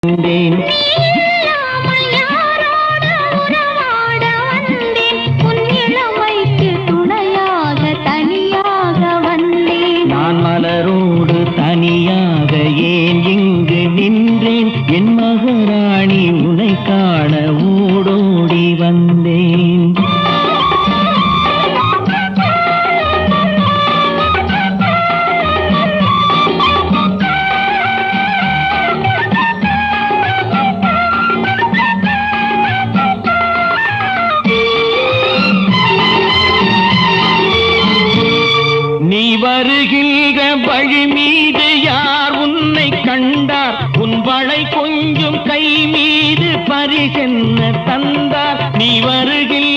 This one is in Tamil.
வந்தேன். நான் மலரோடு தனியாக ஏன் இங்கு நின்றேன்? என் மகாராணி உனை காண ஓடோடி வந்தேன். நீ வருகின்ற வழி மீது யார் உன்னை கண்டார்? உன் வளை கொஞ்சம் கை மீது பரிசென்ன தந்தார்? நீ வருகின்ற